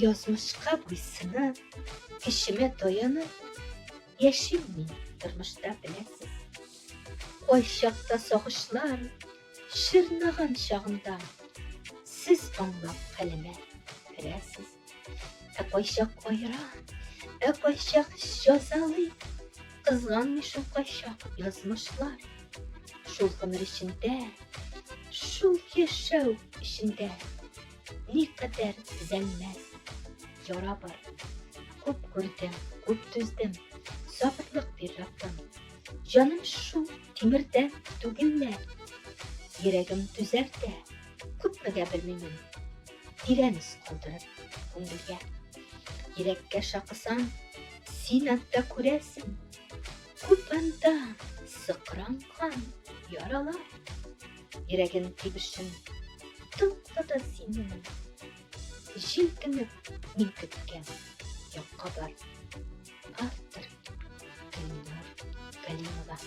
Язмышқа буйсынып, кішіме тоянып, яшиммен тұрмышта білесіз. Қойшақта соғышлар, шырнаған шағында, сіз аңлап қаліме кіресіз. Қойшақ ойран, қойшақ жазалы, қызған мешін қойшақ язмышлар. Шул ғымыр ішінде, шул ешәу ішінде, не қадар түзәлмәз яра бар. Көп көрдім, көп түздім, сабырлық бер Раббым. Жаным шул темірден түгелләр. Ерегім түзәрде, күпмегә белмеймін. Диреніс қалдырып көңілге. Ерекке шақысан, син анда көресің. Көп анда сықыранған яралар. Ерегін тибішін тылқыда синің. Желтініп мен күткен яққа бар. Автор Гүлнұр Галимова.